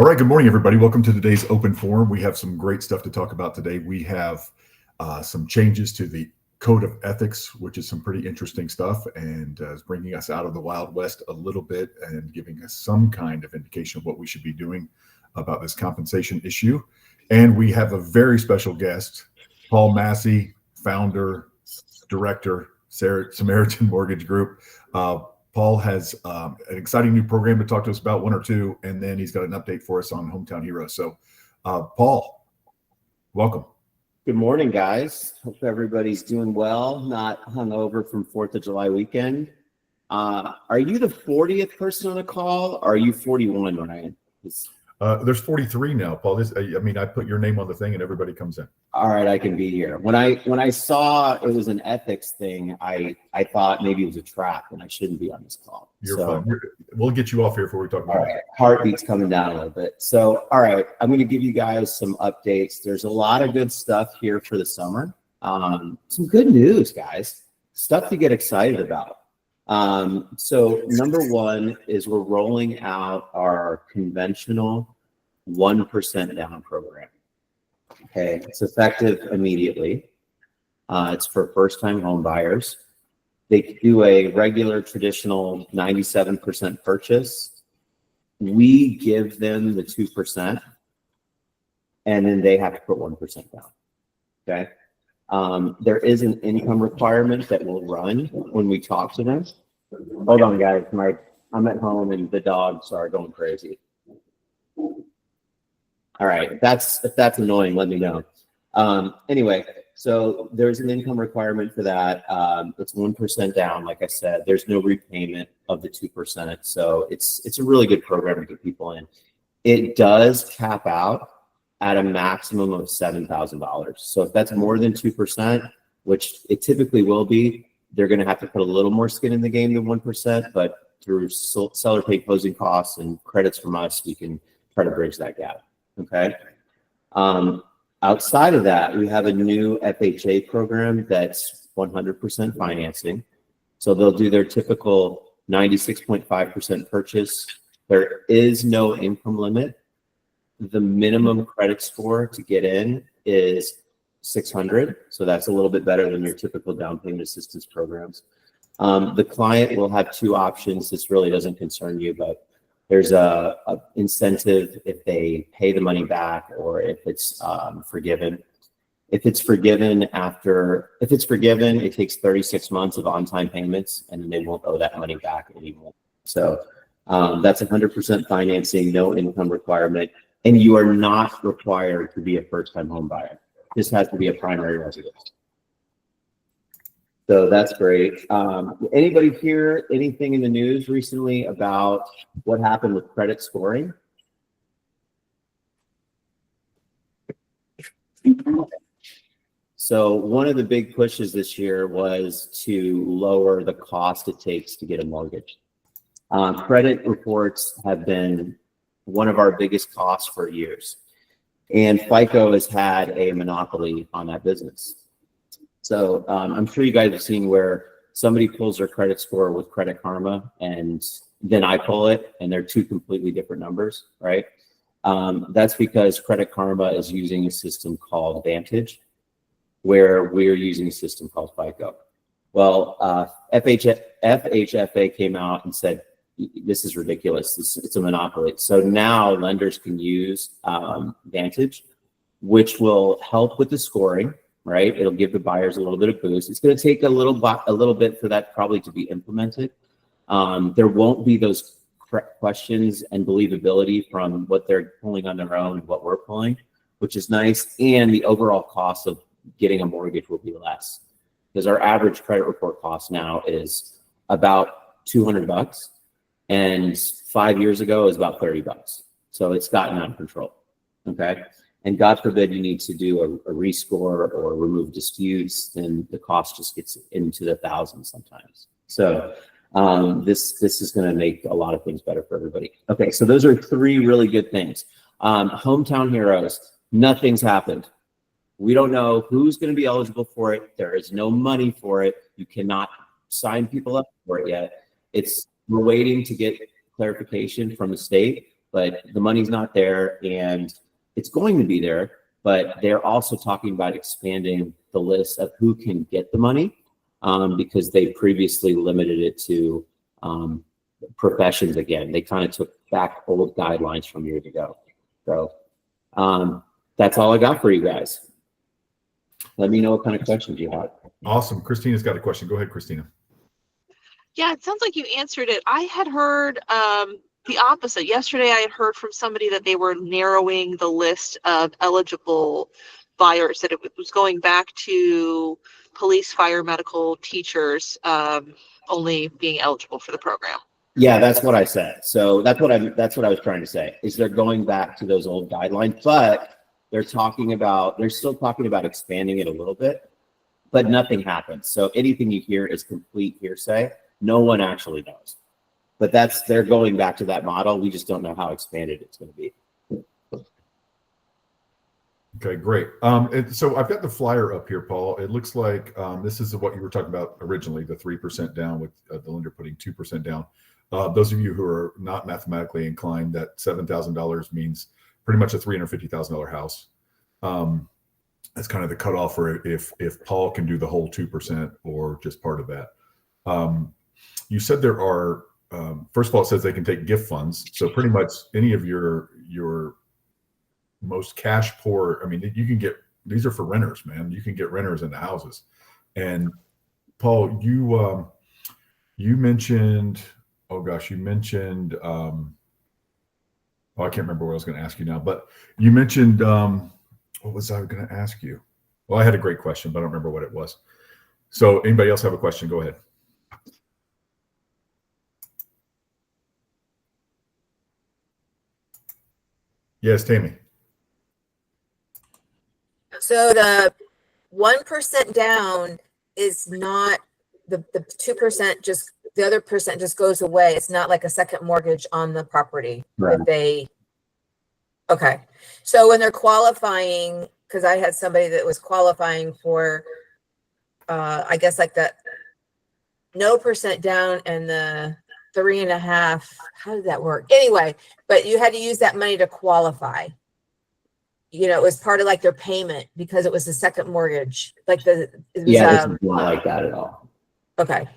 All right, good morning, everybody. Welcome to today's open forum. We have some great stuff to talk about today. We have some changes to the Code of Ethics, which is some pretty interesting stuff and is bringing us out of the Wild West a little bit and giving us some kind of indication of what we should be doing about this compensation issue. And we have a very special guest, Paul Massey, founder, director, Samaritan Mortgage Group. Paul has an exciting new program to talk to us about, one or two, and then he's got an update for us on Hometown Heroes. So, Paul, welcome. Good morning, guys. Hope everybody's doing well, not hungover from 4th of July weekend. Are you the 40th person on the call, or are you 41, Ryan? There's 43 now, Paul. I put your name on the thing and everybody comes in. All right, I can be here. When I saw it was an ethics thing, I thought maybe it was a trap and I shouldn't be on this call. You're fine. We'll get you off here before we talk about it. All right, heartbeat's coming down a little bit. So, all right, I'm going to give you guys some updates. There's a lot of good stuff here for the summer. Some good news, guys. Stuff to get excited about. So number one is we're rolling out our conventional 1% down program. Okay, it's effective immediately. It's for first-time home buyers. They do a regular traditional 97% purchase. We give them the 2%, and then they have to put 1% down. Okay. There is an income requirement that will run when we talk to them. Hold on, guys. I'm at home and the dogs are going crazy. All right, if that's annoying, let me know. Anyway, so there's an income requirement for that. It's 1% down, like I said. There's no repayment of the 2%, so it's a really good program to get people in. It does cap out at a maximum of $7,000. So if that's more than 2%, which it typically will be, they're going to have to put a little more skin in the game than 1%, but through seller pay closing costs and credits from us, we can try to bridge that gap. Okay. Outside of that, we have a new FHA program that's 100% financing. So they'll do their typical 96.5% purchase. There is no income limit. The minimum credit score to get in is 600. So that's a little bit better than your typical down payment assistance programs. The client will have two options. This really doesn't concern you, but there's a incentive if they pay the money back or if it's forgiven. If it's forgiven, it takes 36 months of on-time payments, and then they won't owe that money back anymore. So that's 100% financing, no income requirement, and you are not required to be a first-time home buyer. This has to be a primary residence. So that's great. Anybody hear anything in the news recently about what happened with credit scoring? So one of the big pushes this year was to lower the cost it takes to get a mortgage. Credit reports have been one of our biggest costs for years, and FICO has had a monopoly on that business. So I'm sure you guys have seen where somebody pulls their credit score with Credit Karma and then I pull it, and they're two completely different numbers, right? That's because Credit Karma is using a system called Vantage, where we're using a system called FICO. Well, FHFA came out and said, this is ridiculous. It's a monopoly. So now lenders can use Vantage, which will help with the scoring. Right, it'll give the buyers a little bit of boost. It's going to take a little bit for that probably to be implemented. There won't be those questions and believability from what they're pulling on their own and what we're pulling, which is nice. And the overall cost of getting a mortgage will be less, because our average credit report cost now is about $200, and 5 years ago it was about $30. So it's gotten out of control. Okay. And God forbid you need to do a rescore or remove disputes, then the cost just gets into the thousands sometimes. So this is going to make a lot of things better for everybody. Okay, so those are three really good things. Hometown Heroes, nothing's happened. We don't know who's going to be eligible for it. There is no money for it. You cannot sign people up for it yet. We're waiting to get clarification from the state. but the money's not there, and it's going to be there. But they're also talking about expanding the list of who can get the money, because they previously limited it to professions again. They kind of took back old guidelines from years ago. So that's all I got for you guys. Let me know what kind of questions you have. Awesome. Christina's got a question. Go ahead, Christina. Yeah, it sounds like you answered it. I had heard the opposite. Yesterday, I had heard from somebody that they were narrowing the list of eligible buyers, that it was going back to police, fire, medical, teachers only being eligible for the program. Yeah, that's what I said. So that's what I was trying to say, is they're going back to those old guidelines, but they're still talking about expanding it a little bit, but nothing happens. So anything you hear is complete hearsay. No one actually knows. But they're going back to that model. We just don't know how expanded it's going to be. Okay, great. So I've got the flyer up here, Paul. It looks like this is what you were talking about originally, the 3% down with the lender putting 2% down. Those of you who are not mathematically inclined, that $7,000 means pretty much a $350,000 house. That's kind of the cutoff for if Paul can do the whole 2% or just part of that. You said there are, first of all, it says they can take gift funds. So pretty much any of your most cash poor, I mean, you can get, these are for renters, man. You can get renters into houses. And Paul, you mentioned, oh gosh, you mentioned, oh, I can't remember what I was going to ask you now, but you mentioned, what was I going to ask you? Well, I had a great question, but I don't remember what it was. So anybody else have a question? Go ahead. Yes, Tammy. So the 1% down is not the 2%, just the other percent just goes away. It's not like a second mortgage on the property. Right. Okay. So when they're qualifying, because I had somebody that was qualifying for, I guess like that no percent down and the 3.5, how did that work? Anyway, but you had to use that money to qualify. You know, it was part of like their payment because it was the second mortgage. Like this is not like that at all. Okay.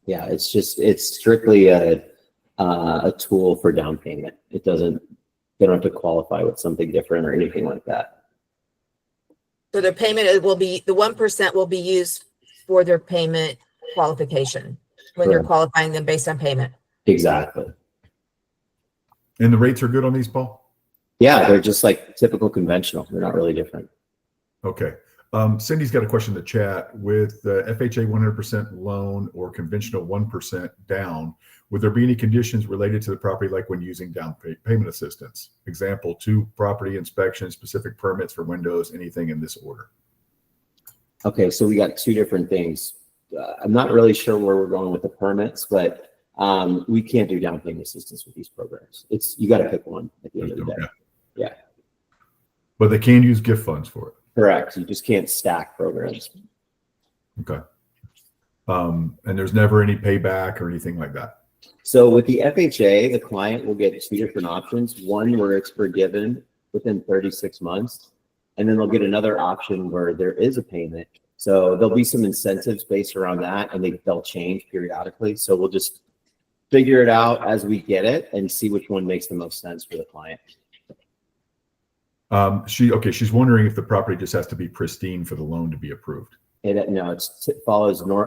Yeah, it's strictly a tool for down payment. They don't have to qualify with something different or anything like that. So their payment will be, the 1% will be used for their payment qualification when you're qualifying them based on payment. Exactly. And the rates are good on these, Paul? Yeah, they're just like typical conventional. They're not really different. Okay. Cindy's got a question in the chat. With the FHA 100% loan or conventional 1% down, would there be any conditions related to the property, like when using down payment assistance? Example, 2 property inspections, specific permits for windows, anything in this order? Okay, so we got 2 different things. I'm not really sure where we're going with the permits, but we can't do down payment assistance with these programs. You got to pick one at the end of the day. Yeah. But they can use gift funds for it. Correct. You just can't stack programs. Okay. And there's never any payback or anything like that. So with the FHA, the client will get 2 different options. One where it's forgiven within 36 months, and then they'll get another option where there is a payment. So there'll be some incentives based around that, and they'll change periodically. So we'll just figure it out as we get it and see which one makes the most sense for the client. She's wondering if the property just has to be pristine for the loan to be approved. No,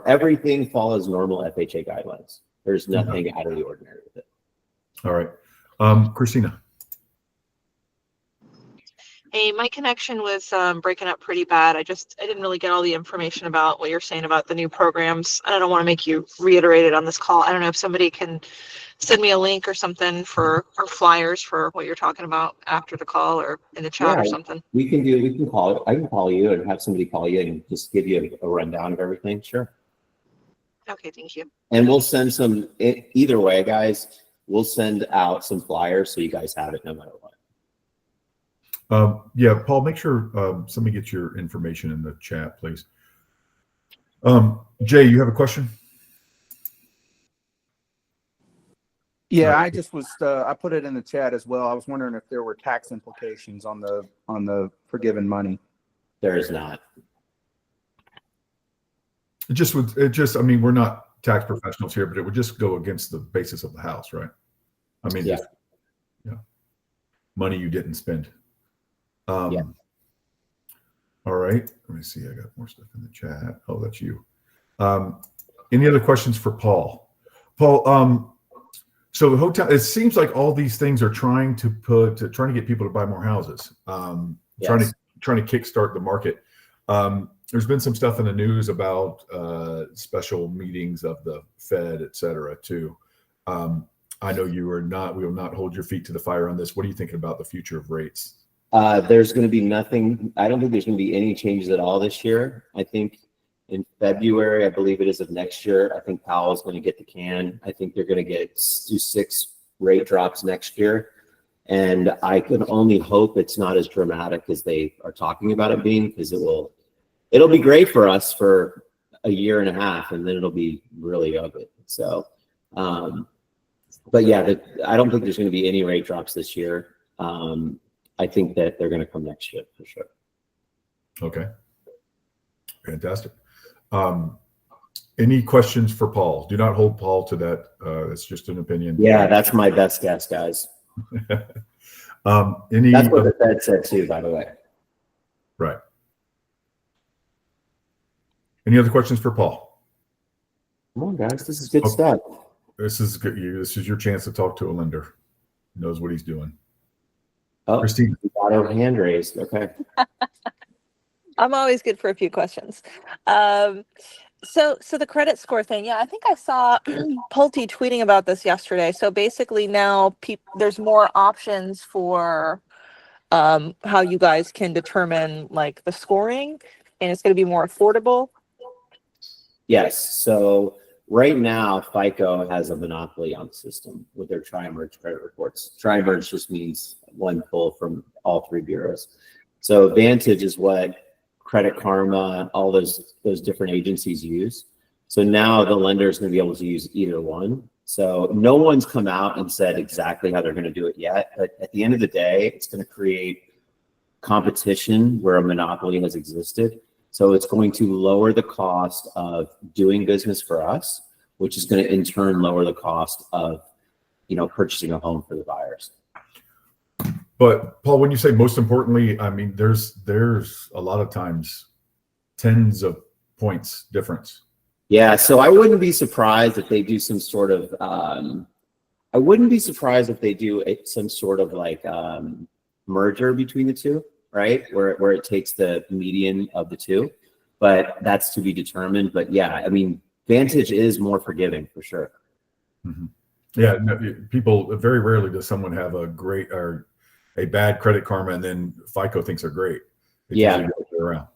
everything follows normal FHA guidelines. There's nothing out of the ordinary with it. All right. Christina. Hey, my connection was breaking up pretty bad. I didn't really get all the information about what you're saying about the new programs. I don't want to make you reiterate it on this call. I don't know if somebody can send me a link or something for our flyers for what you're talking about after the call or in the chat or something. We can call it. I can call you and have somebody call you and just give you a rundown of everything. Sure. Okay, thank you. And we'll send either way, guys, we'll send out some flyers so you guys have it no matter what. Yeah, Paul, make sure somebody gets your information in the chat, please. Jay, you have a question? Yeah, I just was, I put it in the chat as well. I was wondering if there were tax implications on the forgiven money. There is not. I mean, we're not tax professionals here, but it would just go against the basis of the house, right? I mean, Yeah. just, money you didn't spend. Yeah. All right. Let me see. I got more stuff in the chat. Oh, that's you. Any other questions for Paul? Paul, so the hotel, it seems like all these things are trying to get people to buy more houses, trying to kickstart the market. There's been some stuff in the news about special meetings of the Fed, et cetera, too. I know we will not hold your feet to the fire on this. What are you thinking about the future of rates? There's going to be nothing. I don't think there's going to be any changes at all this year. I think in February, I believe it is of next year, I think Powell's going to get the can. I think they're going to do 6 rate drops next year. And I can only hope it's not as dramatic as they are talking about it being, because it'll be great for us for a year and a half, and then it'll be really ugly. So, but yeah, I don't think there's going to be any rate drops this year. I think that they're going to come next year for sure. Okay. Fantastic. Any questions for Paul? Do not hold Paul to that. It's just an opinion. Yeah, that's my best guess, guys. That's what the Fed said too, by the way. Right. Any other questions for Paul? Come on, guys. This is good stuff. This is good. This is your chance to talk to a lender who knows what he's doing. Oh, Christine. we got our hand raised. Okay. I'm always good for a few questions. So the credit score thing, yeah, I think I saw Pulte tweeting about this yesterday. So basically now there's more options for how you guys can determine like the scoring, and it's going to be more affordable. Yes. So right now, FICO has a monopoly on the system with their tri-merge credit reports. Tri-merge just means one pull from all 3 bureaus. So Vantage is what Credit Karma, all those different agencies use. So now the lender is going to be able to use either one. So no one's come out and said exactly how they're going to do it yet. But at the end of the day, it's going to create competition where a monopoly has existed. So it's going to lower the cost of doing business for us, which is going to in turn lower the cost of, purchasing a home for the buyers. But Paul, when you say most importantly, I mean, there's a lot of times tens of points difference. Yeah. So I wouldn't be surprised if they do some sort of, some sort of like merger between the two, right? Where it takes the median of the two, but that's to be determined. But yeah, I mean, Vantage is more forgiving for sure. Mm-hmm. Yeah. No, people, very rarely does someone have a great or a bad Credit Karma and then FICO thinks are great. It around.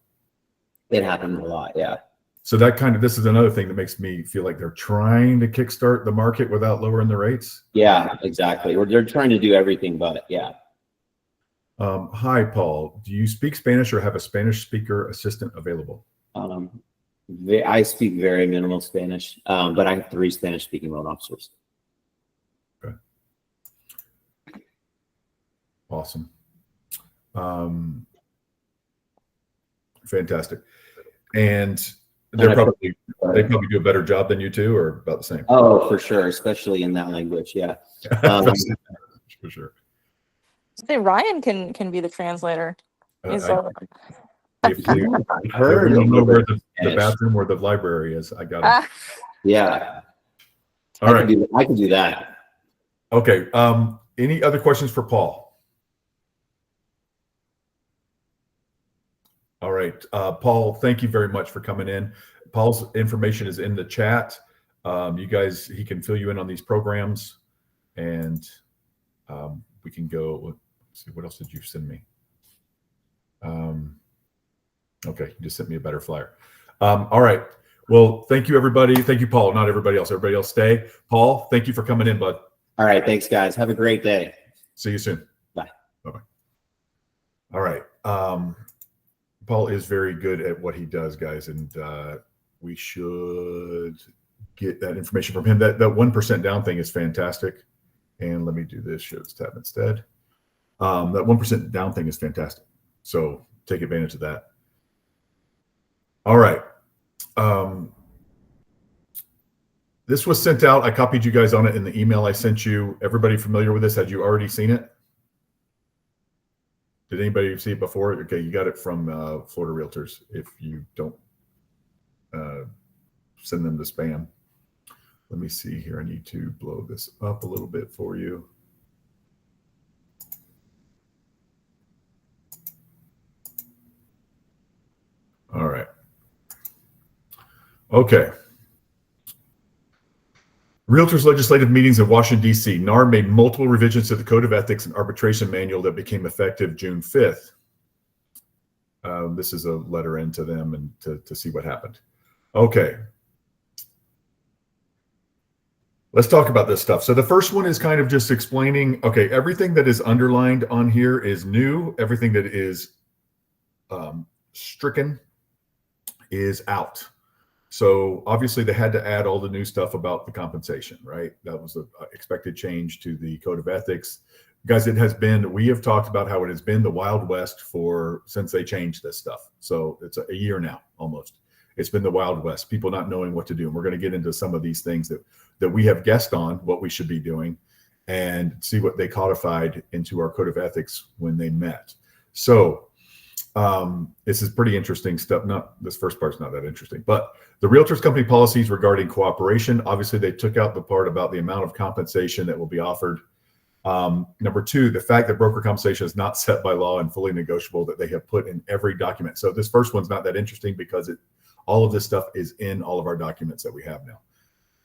It happens a lot. Yeah. So this is another thing that makes me feel like they're trying to kickstart the market without lowering the rates. Yeah, exactly. Or they're trying to do everything but yeah. Hi, Paul. Do you speak Spanish or have a Spanish speaker assistant available? I speak very minimal Spanish, but I have 3 Spanish speaking loan officers. Okay. Awesome. Fantastic. And they probably do a better job than you two, or about the same? Oh, for sure, especially in that language. Yeah. For sure. Say Ryan can be the translator. If you don't know where the bathroom or the library is, I got it. Yeah. All right. I can do that. Okay. Any other questions for Paul? All right. Paul, thank you very much for coming in. Paul's information is in the chat. You guys, he can fill you in on these programs, and we can go. Let's see, what else did you send me? Okay, you just sent me a better flyer. All right. Well, thank you, everybody. Thank you, Paul. Not everybody else. Everybody else stay. Paul, thank you for coming in, bud. All right. Thanks, guys. Have a great day. See you soon. Bye. Bye-bye. All right. Paul is very good at what he does, guys, and we should get that information from him. That 1% down thing is fantastic. And let me do this, show this tab instead. That 1% down thing is fantastic. So take advantage of that. All right. This was sent out. I copied you guys on it in the email I sent you. Everybody familiar with this? Had you already seen it? Did anybody see it before? Okay, you got it from Florida Realtors. If you don't, send them to spam. Let me see here. I need to blow this up a little bit for you. All right. Okay. Realtors legislative meetings in Washington, D.C. NAR made multiple revisions to the Code of Ethics and Arbitration Manual that became effective June 5th. This is a letter in to them and to see what happened. Okay. Let's talk about this stuff. So the first one is kind of just explaining, okay, everything that is underlined on here is new. Everything that is stricken is out. So obviously they had to add all the new stuff about the compensation, right? That was an expected change to the Code of Ethics. Guys, we have talked about how it has been the Wild West since they changed this stuff. So it's a year now, almost. It's been the Wild West, people not knowing what to do. And we're going to get into some of these things that we have guessed on what we should be doing and see what they codified into our Code of Ethics when they met. So this is pretty interesting stuff. This first part's not that interesting, but the Realtors Company policies regarding cooperation, obviously they took out the part about the amount of compensation that will be offered. Number two, the fact that broker compensation is not set by law and fully negotiable, that they have put in every document. So this first one's not that interesting because all of this stuff is in all of our documents that we have now.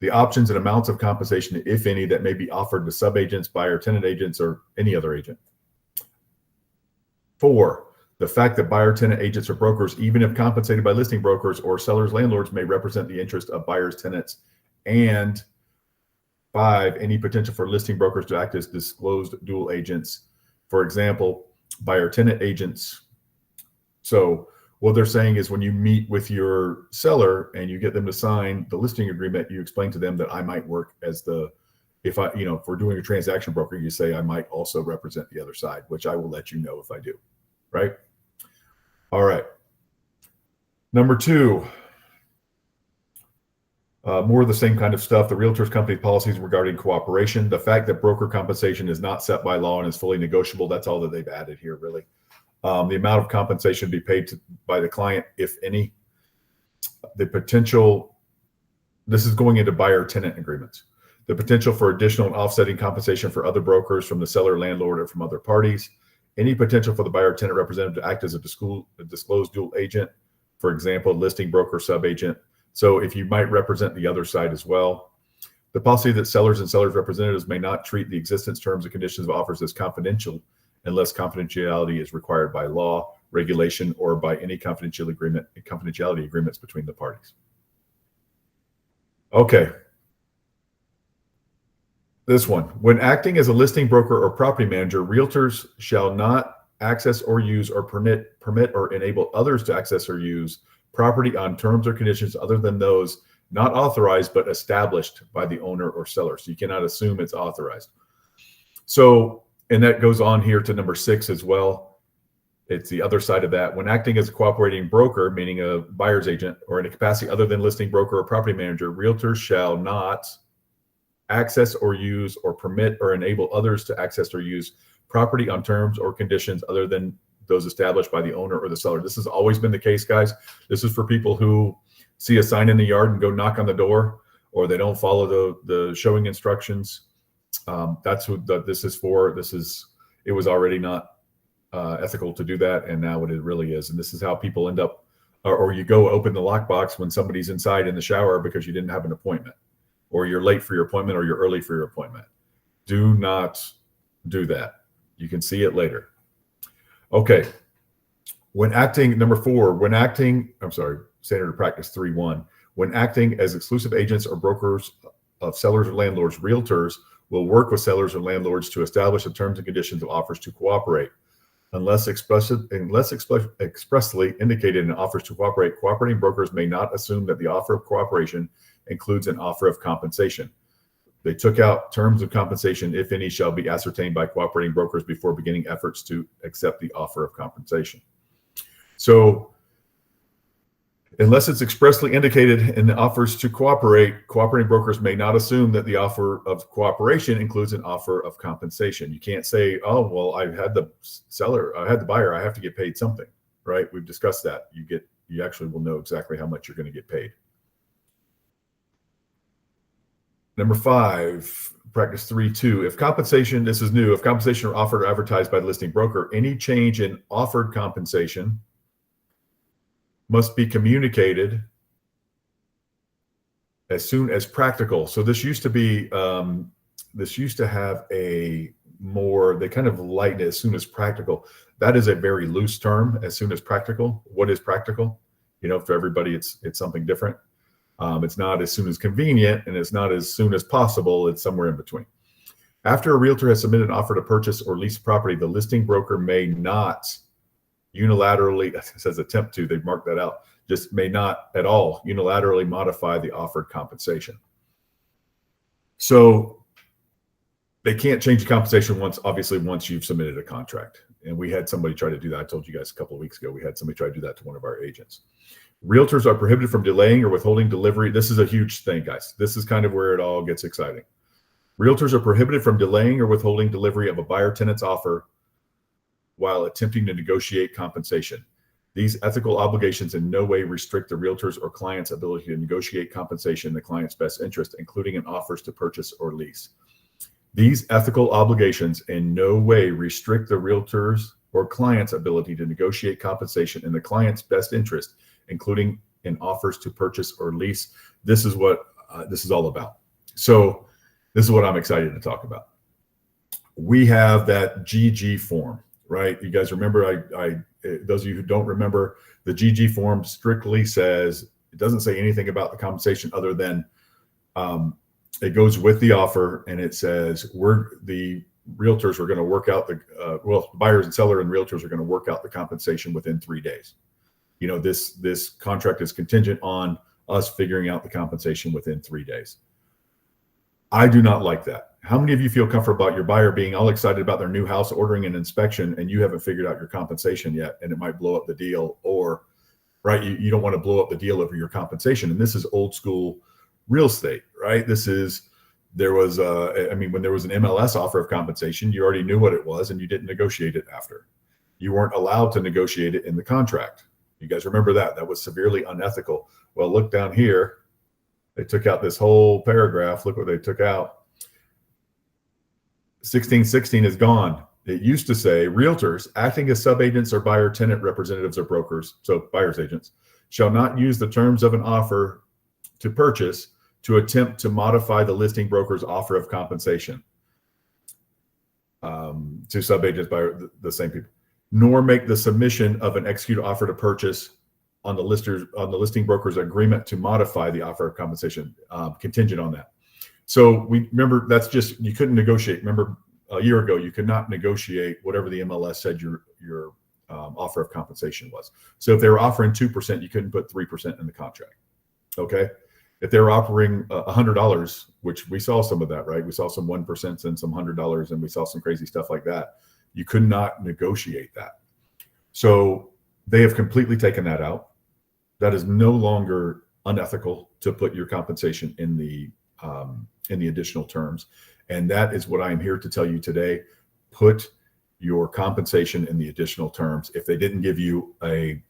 The options and amounts of compensation, if any, that may be offered to subagents, buyer, tenant agents, or any other agent. 4, the fact that buyer, tenant agents, or brokers, even if compensated by listing brokers or sellers, landlords, may represent the interest of buyers, tenants, and 5, any potential for listing brokers to act as disclosed dual agents. For example, buyer, tenant agents. So what they're saying is when you meet with your seller and you get them to sign the listing agreement, you explain to them that I might work as if we're doing a transaction broker, you say I might also represent the other side, which I will let you know if I do, right? All right. Number 2, more of the same kind of stuff. The Realtors Company policies regarding cooperation, the fact that broker compensation is not set by law and is fully negotiable. That's all that they've added here, really. The amount of compensation to be paid by the client, if any. The potential, this is going into buyer-tenant agreements. The potential for additional and offsetting compensation for other brokers from the seller, landlord, or from other parties. Any potential for the buyer-tenant representative to act as a disclosed dual agent, for example, listing broker, sub-agent. So if you might represent the other side as well. The policy that sellers and sellers representatives may not treat the existence, terms, and conditions of offers as confidential unless confidentiality is required by law, regulation, or by any confidentiality agreements between the parties. Okay. This one, when acting as a listing broker or property manager, realtors shall not access or use or permit or enable others to access or use property on terms or conditions other than those not authorized but established by the owner or seller. So you cannot assume it's authorized. So, and that goes on here to number 6 as well. It's the other side of that. When acting as a cooperating broker, meaning a buyer's agent, or in a capacity other than listing broker or property manager, realtors shall not access or use or permit or enable others to access or use property on terms or conditions other than those established by the owner or the seller. This has always been the case, guys. This is for people who see a sign in the yard and go knock on the door, or they don't follow the showing instructions. That's what this is for. It was already not ethical to do that, and now it really is. And this is how people end up, or you go open the lockbox when somebody's inside in the shower because you didn't have an appointment, or you're late for your appointment, or you're early for your appointment. Do not do that. You can see it later. Okay. Number 4, standard of practice 3.1. When acting as exclusive agents or brokers of sellers or landlords, realtors will work with sellers or landlords to establish the terms and conditions of offers to cooperate. Unless expressly indicated in offers to cooperate, cooperating brokers may not assume that the offer of cooperation includes an offer of compensation. They took out terms of compensation, if any, shall be ascertained by cooperating brokers before beginning efforts to accept the offer of compensation. So unless it's expressly indicated in the offers to cooperate, cooperating brokers may not assume that the offer of cooperation includes an offer of compensation. You can't say, oh, well, I had the buyer, I have to get paid something, right? We've discussed that. You actually will know exactly how much you're going to get paid. Number 5, practice 3.2. If compensation, this is new, if compensation are offered or advertised by the listing broker, any change in offered compensation must be communicated as soon as practical. So this used to be, this used to have a more, they kind of lighten it, as soon as practical. That is a very loose term, as soon as practical. What is practical? You know, for everybody, it's something different. It's not as soon as convenient, and it's not as soon as possible. It's somewhere in between. After a realtor has submitted an offer to purchase or lease property, the listing broker may not unilaterally, it says attempt to, they've marked that out, just may not at all unilaterally modify the offered compensation. So they can't change the compensation once you've submitted a contract. And we had somebody try to do that. I told you guys a couple of weeks ago, we had somebody try to do that to one of our agents. Realtors are prohibited from delaying or withholding delivery. This is a huge thing, guys. This is kind of where it all gets exciting. Realtors are prohibited from delaying or withholding delivery of a buyer-tenant's offer while attempting to negotiate compensation. These ethical obligations in no way restrict the realtor's or client's ability to negotiate compensation in the client's best interest, including in offers to purchase or lease. These ethical obligations in no way restrict the realtor's or client's ability to negotiate compensation in the client's best interest, including in offers to purchase or lease. This is what this is all about. So this is what I'm excited to talk about. We have that GG form, right? You guys remember, those of you who don't remember, the GG form strictly says, it doesn't say anything about the compensation other than it goes with the offer, and it says the realtors are going to work out the buyers and seller and realtors are going to work out the compensation within 3 days. You know, this contract is contingent on us figuring out the compensation within 3 days. I do not like that. How many of you feel comfortable about your buyer being all excited about their new house, ordering an inspection, and you haven't figured out your compensation yet, and it might blow up the deal? Or, right, you don't want to blow up the deal over your compensation. And this is old school real estate, right? When there was an MLS offer of compensation, you already knew what it was and you didn't negotiate it after. You weren't allowed to negotiate it in the contract. You guys remember that? That was severely unethical. Well, look down here. They took out this whole paragraph. Look what they took out. 1616 is gone. It used to say realtors acting as subagents or buyer tenant representatives or brokers, so buyer's agents, shall not use the terms of an offer to purchase to attempt to modify the listing broker's offer of compensation to subagents by the same people, nor make the submission of an executed offer to purchase on the listing broker's agreement to modify the offer of compensation, contingent on that. So we remember, that's just, you couldn't negotiate. Remember a year ago, you could not negotiate whatever the MLS said your offer of compensation was. So if they were offering 2%, you couldn't put 3% in the contract. Okay. If they were offering $100, which we saw some of that, right? We saw some 1% and some $100, and we saw some crazy stuff like that. You could not negotiate that. So they have completely taken that out. That is no longer unethical to put your compensation in the additional terms. And that is what I'm here to tell you today. Put your compensation in the additional terms if they didn't give you a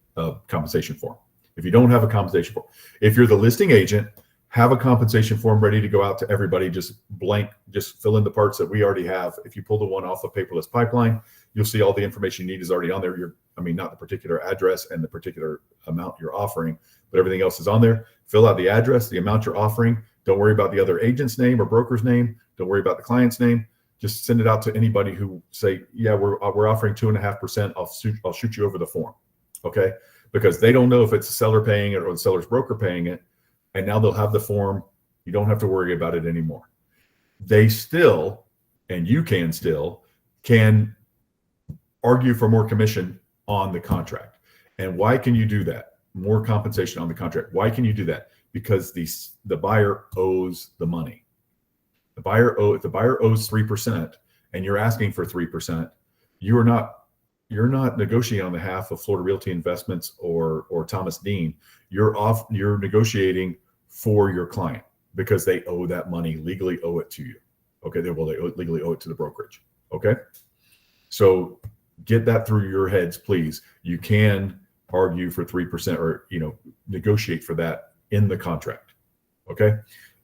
compensation form. If you don't have a compensation form, if you're the listing agent, have a compensation form ready to go out to everybody. Just fill in the parts that we already have. If you pull the one off the paperless pipeline, you'll see all the information you need is already on there. Not the particular address and the particular amount you're offering, but everything else is on there. Fill out the address, the amount you're offering. Don't worry about the other agent's name or broker's name. Don't worry about the client's name. Just send it out to anybody who say, yeah, we're offering 2.5%. I'll shoot you over the form. Okay. Because they don't know if it's the seller paying it or the seller's broker paying it. And now they'll have the form. You don't have to worry about it anymore. They still, and you can still, can argue for more commission on the contract. And why can you do that? More compensation on the contract. Why can you do that? Because the buyer owes the money. if the buyer owes 3% and you're asking for 3%, you're not negotiating on behalf of Florida Realty Investments or Thomas Dean. You're negotiating for your client because they owe that money, legally owe it to you. Okay, they legally owe it to the brokerage. Okay, so get that through your heads, please. You can argue for 3% or negotiate for that in the contract. Okay,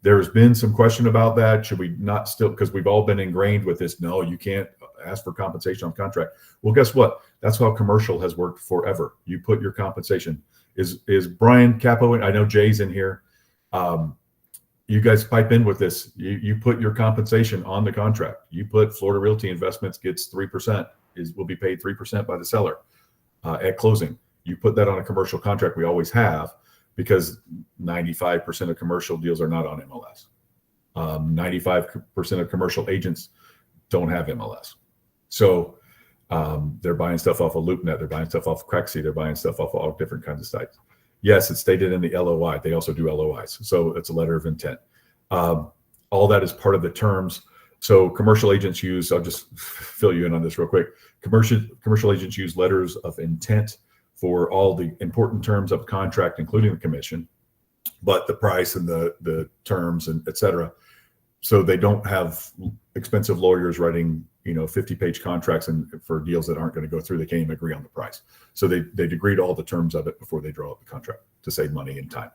there's been some question about that. Should we not still, because we've all been ingrained with this, no, you can't ask for compensation on contract. Well, guess what? That's how commercial has worked forever. You put your compensation. Is Brian Capo, I know Jay's in here. You guys pipe in with this. You put your compensation on the contract. You put Florida Realty Investments gets 3%, will be paid 3% by the seller at closing. You put that on a commercial contract. We always have, because 95% of commercial deals are not on MLS. 95% of commercial agents don't have MLS. So they're buying stuff off of LoopNet. They're buying stuff off of Craigslist. They're buying stuff off of all different kinds of sites. Yes, it's stated in the LOI. They also do LOIs. So it's a letter of intent. All that is part of the terms. So commercial agents use, I'll just fill you in on this real quick. Commercial agents use letters of intent for all the important terms of contract, including the commission, but the price and the terms and et cetera. So they don't have expensive lawyers writing 50-page contracts and for deals that aren't going to go through. They can't even agree on the price. So they agree to all the terms of it before they draw up the contract to save money and time.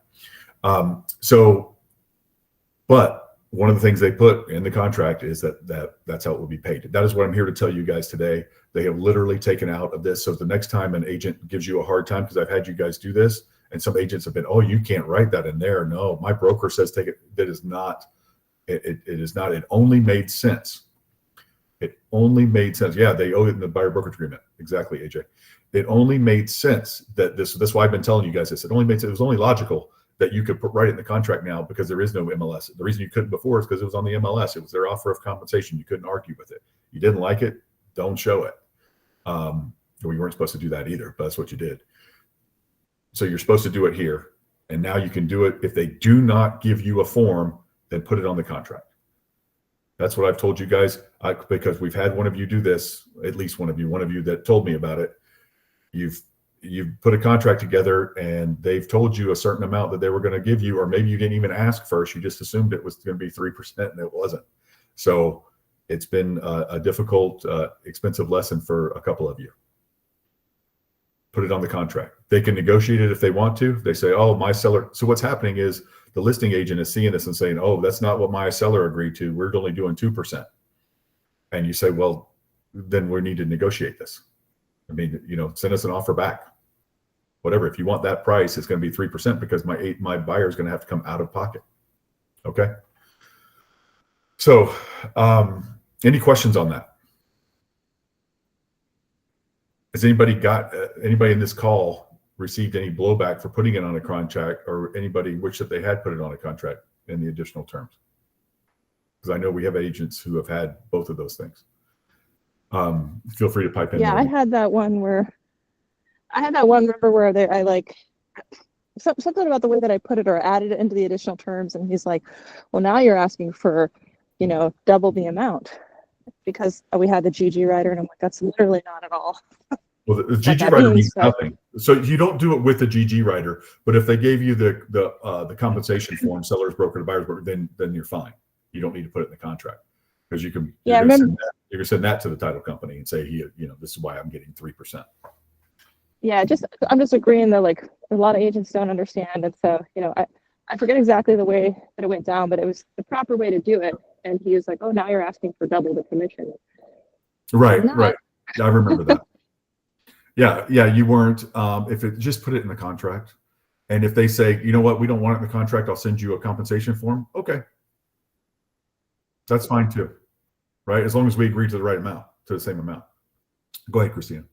But one of the things they put in the contract is that's how it will be paid. That is what I'm here to tell you guys today. They have literally taken out of this. So the next time an agent gives you a hard time, because I've had you guys do this, and some agents have been, oh, you can't write that in there. No, my broker says take it. That is not. It is not. It only made sense. It only made sense. Yeah, they owe it in the buyer brokerage agreement. Exactly, AJ. It only made sense that that's why I've been telling you guys this. It only made sense. It was only logical that you could write it in the contract now, because there is no MLS. The reason you couldn't before is because it was on the MLS. It was their offer of compensation. You couldn't argue with it. You didn't like it, don't show it. We weren't supposed to do that either, but that's what you did. So you're supposed to do it here. And now you can do it. If they do not give you a form, then put it on the contract. That's what I've told you guys, because we've had one of you do this, at least one of you that told me about it. You've put a contract together and they've told you a certain amount that they were going to give you, or maybe you didn't even ask first. You just assumed it was going to be 3% and it wasn't. So it's been a difficult, expensive lesson for a couple of you. Put it on the contract. They can negotiate it if they want to. They say, oh, my seller. So what's happening is the listing agent is seeing this and saying, oh, that's not what my seller agreed to. We're only doing 2%. And you say, well, then we need to negotiate this. I mean, send us an offer back. Whatever. If you want that price, it's going to be 3% because my buyer is going to have to come out of pocket. Okay. So, any questions on that? Has anybody in this call received any blowback for putting it on a contract, or anybody wish that they had put it on a contract in the additional terms? Because I know we have agents who have had both of those things. Feel free to pipe in. Yeah, I had that one where remember where I like something about the way that I put it or added it into the additional terms, and he's like, well, now you're asking for double the amount because we had the GG writer, and I'm like, that's literally not at all. Well, the GG writer means nothing. So you don't do it with the GG writer, but if they gave you the compensation form, seller's broker to buyer's broker, then you're fine. You don't need to put it in the contract, because you can. Yeah, you're gonna send that to the title company and say, this is why I'm getting 3%. Yeah, I'm just agreeing that like a lot of agents don't understand, and so I forget exactly the way that it went down, but it was the proper way to do it. And he was like, "Oh, now you're asking for double the commission." Right. I remember that. Yeah, you weren't. If it just put it in the contract, and if they say, you know what, we don't want it in the contract, I'll send you a compensation form. Okay, that's fine too, right? As long as we agree to the right amount, to the same amount. Go ahead, Christina.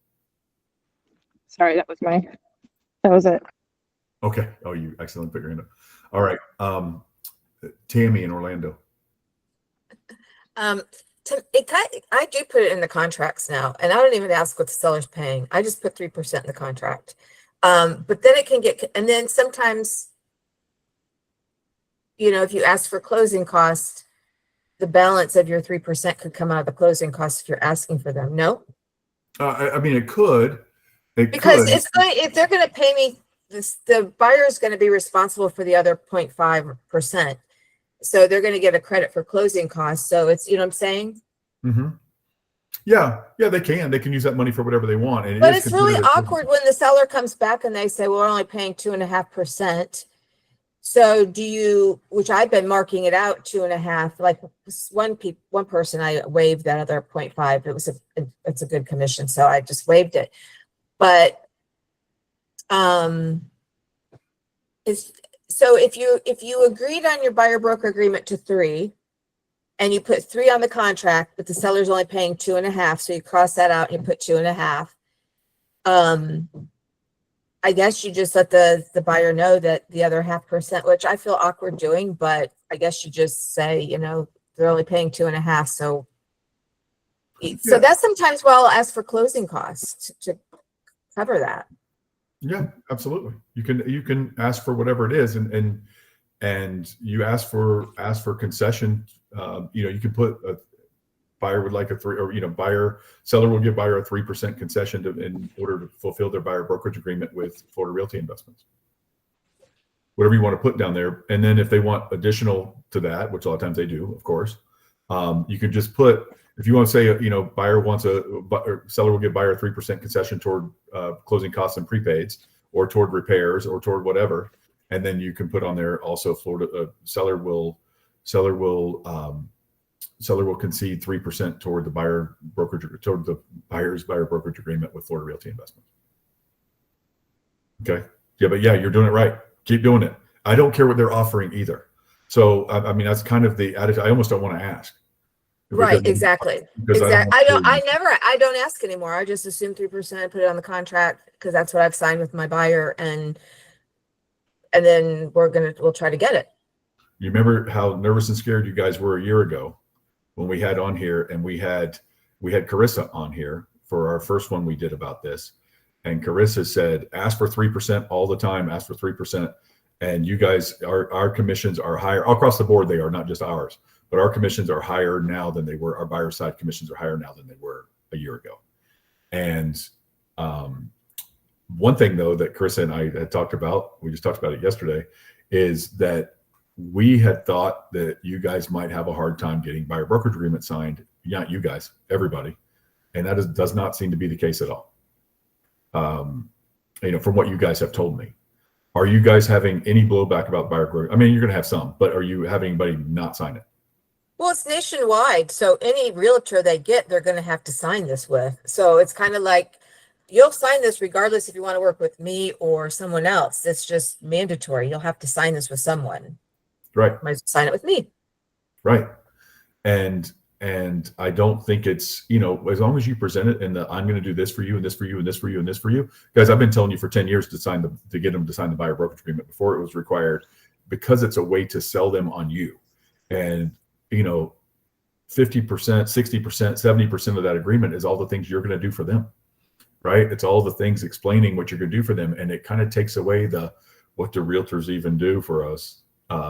Sorry, that was it. Okay. Oh, you accidentally put your hand up. All right. Tammy in Orlando. I do put it in the contracts now, and I don't even ask what the seller's paying. I just put 3% in the contract. But then it can get, and then sometimes, if you ask for closing costs, the balance of your 3% could come out of the closing costs if you're asking for them. No, I mean, it could. because it's going, if they're going to pay me this, the buyer is going to be responsible for the other 0.5%. So they're going to get a credit for closing costs. So it's, you know what I'm saying? Mm-hmm. Yeah, they can use that money for whatever they want. And But it's really awkward when the seller comes back and they say, well, we're only paying 2.5%. So do you, which I've been marking it out 2.5, like one person, I waived that other 0.5. It's a good commission. So I just waived it. But, so if you agreed on your buyer broker agreement to 3, and you put 3 on the contract, but the seller's only paying 2.5, so you cross that out and you put 2.5. I guess you just let the buyer know that the other 0.5%, which I feel awkward doing, but I guess you just say, you know, they're only paying 2.5, so that's sometimes why I'll ask for closing costs to cover that. Yeah, absolutely. You can ask for whatever it is, and you ask for concession. You can put a buyer would like a 3, or seller will give buyer a 3% concession in order to fulfill their buyer brokerage agreement with Florida Realty Investments. Whatever you want to put down there, and then if they want additional to that, which a lot of times they do, of course, you can just put, if you want to say, buyer wants seller will give buyer a 3% concession toward closing costs and prepaids, or toward repairs, or toward whatever, and then you can put on there also Florida seller will concede 3% toward the buyer brokerage, toward the buyer's buyer brokerage agreement with Florida Realty Investments. Okay. Yeah, but you're doing it right. Keep doing it. I don't care what they're offering either. So I mean, that's kind of the attitude. I almost don't want to ask. Right. Exactly. Exactly. I don't ask anymore. I just assume 3%, put it on the contract because that's what I've signed with my buyer, and then we'll try to get it. You remember how nervous and scared you guys were a year ago when we had on here, and we had Carissa on here for our first one we did about this. And Carissa said, ask for 3% all the time, ask for 3%. And you guys, our commissions are higher all across the board. They are not just ours, but our commissions are higher now than they were. Our buyer side commissions are higher now than they were a year ago. And one thing though, that Carissa and I had talked about, we just talked about it yesterday, is that we had thought that you guys might have a hard time getting buyer brokerage agreement signed. Not you guys, everybody. And that does not seem to be the case at all. From what you guys have told me. Are you guys having any blowback about buyer brokerage? I mean, you're going to have some, but are you having anybody not sign it? Well, it's nationwide. So any realtor they get, they're going to have to sign this with. So it's kind of like, you'll sign this regardless if you want to work with me or someone else. It's just mandatory. You'll have to sign this with someone. Right. Might as well sign it with me. Right. And I don't think it's, as long as you present it in I'm going to do this for you and this for you and this for you and this for you. Guys, I've been telling you for 10 years to get them to sign the buyer brokerage agreement before it was required, because it's a way to sell them on you. And, 50%, 60%, 70% of that agreement is all the things you're going to do for them. Right. It's all the things explaining what you're going to do for them. And it kind of takes away what do realtors even do for us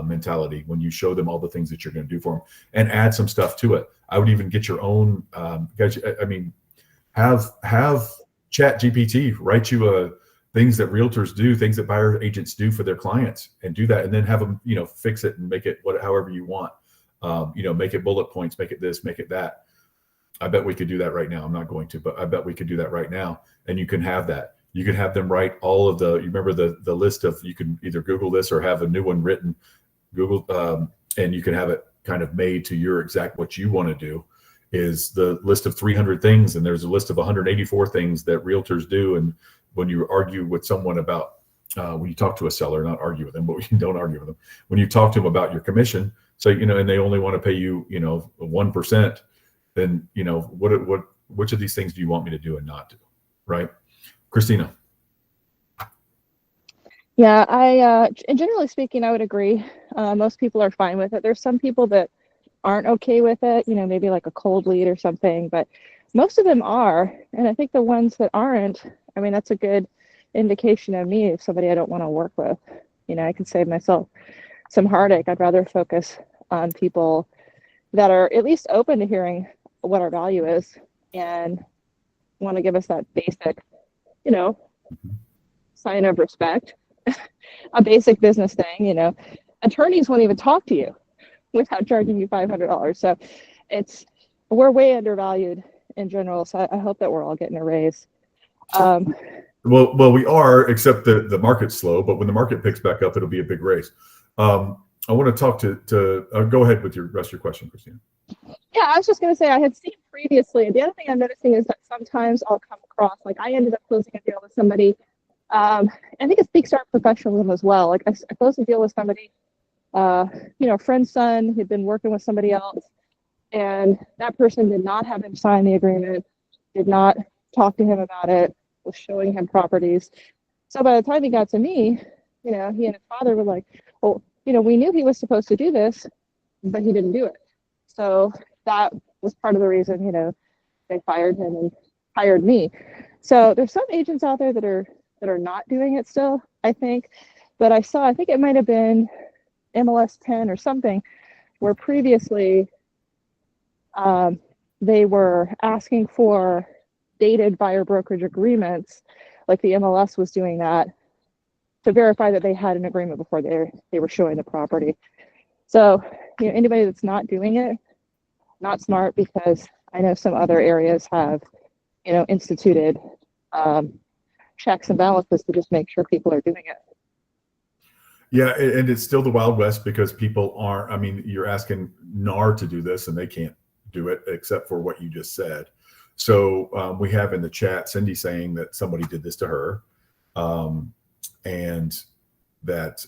mentality when you show them all the things that you're going to do for them and add some stuff to it. I would even get your own guys. I mean, have Chat GPT write you things that realtors do, things that buyer agents do for their clients, and do that, and then have them fix it and make it however you want. Make it bullet points, make it this, make it that. I bet we could do that right now. I'm not going to, but I bet we could do that right now. And you can have that. You can have them write all of you remember the list of, you can either Google this or have a new one written, Google, and you can have it kind of made to your exact, what you want to do is the list of 300 things. And there's a list of 184 things that realtors do. And when you argue with someone about, when you talk to a seller, not argue with them, but you don't argue with them. When you talk to them about your commission, so, and they only want to pay you, 1%, then, which of these things do you want me to do and not do? Right. Christina. Yeah, and generally speaking, I would agree. Most people are fine with it. There's some people that aren't okay with it, maybe like a cold lead or something, but most of them are. And I think the ones that aren't, I mean, that's a good indication of me of somebody I don't want to work with. I can save myself some heartache. I'd rather focus on people, that are at least open to hearing what our value is and want to give us that basic, you know, sign of respect, a basic business thing. You know, attorneys won't even talk to you without charging you $500. So we're way undervalued in general. So I hope that we're all getting a raise. Well, we are, except the market's slow. But when the market picks back up, it'll be a big raise. I want to talk to go ahead with your rest of your question, Christina. Yeah, I was just going to say I had seen previously. The other thing I'm noticing is that sometimes I'll come across, like I ended up closing a deal with somebody. I think it speaks to our professionalism as well. Like I closed a deal with somebody, you know, friend's son who'd been working with somebody else, and that person did not have him sign the agreement, did not talk to him about it, was showing him properties. So by the time he got to me, you know, he and his father were like, well, you know, we knew he was supposed to do this, but he didn't do it. So that was part of the reason, you know, they fired him and hired me. So there's some agents out there that are not doing it still, I think. But I think it might have been MLS 10 or something, where previously they were asking for dated buyer brokerage agreements, like the MLS was doing that, to verify that they had an agreement before they were showing the property. So, you know, anybody that's not doing it, not smart, because I know some other areas have, you know, instituted checks and balances to just make sure people are doing it. Yeah, and it's still the Wild West because people aren't. I mean, you're asking NAR to do this, and they can't do it except for what you just said. So we have in the chat Cindy saying that somebody did this to her, and that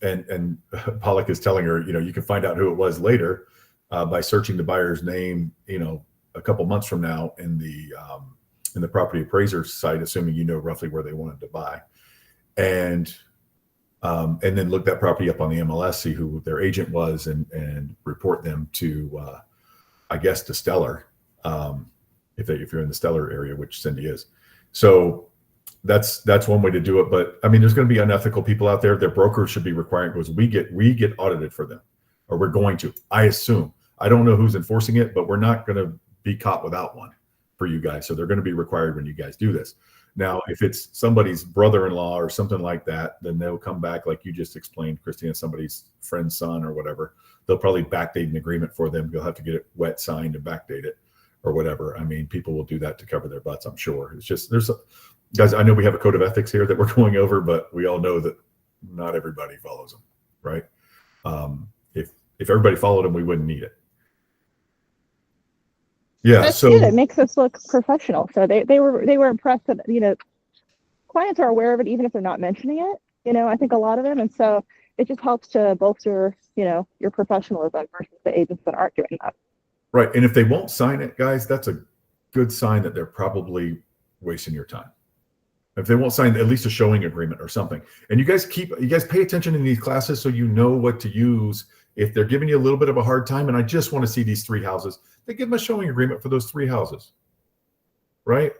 and Pollock is telling her, you know, you can find out who it was later by searching the buyer's name, you know, a couple months from now in the property appraiser site, assuming you know roughly where they wanted to buy, and then look that property up on the MLS, see who their agent was, and report them to, I guess, to Stellar, if you're in the Stellar area, which Cindy is. So that's one way to do it. But I mean, there's going to be unethical people out there. Their brokers should be required, because we get audited for them, or we're going to. I assume. I don't know who's enforcing it, but we're not going to be caught without one for you guys. So they're going to be required when you guys do this. Now, if it's somebody's brother-in-law or something like that, then they'll come back, like you just explained, Christina, somebody's friend's son or whatever. They'll probably backdate an agreement for them. You'll have to get it wet signed and backdate it or whatever. I mean, people will do that to cover their butts, I'm sure. It's just, guys, I know we have a code of ethics here that we're going over, but we all know that not everybody follows them, right? If everybody followed them, we wouldn't need it. Yeah, That's so good. It makes us look professional. So they were impressed that, you know, clients are aware of it even if they're not mentioning it. You know, I think a lot of them, and so it just helps to bolster, you know, your professionalism versus the agents that aren't doing that. right, and if they won't sign it, guys, that's a good sign that they're probably wasting your time. If they won't sign at least a showing agreement or something, and you guys pay attention in these classes so you know what to use if they're giving you a little bit of a hard time. And I just want to see these 3 houses. They give them a showing agreement for those 3 houses, right?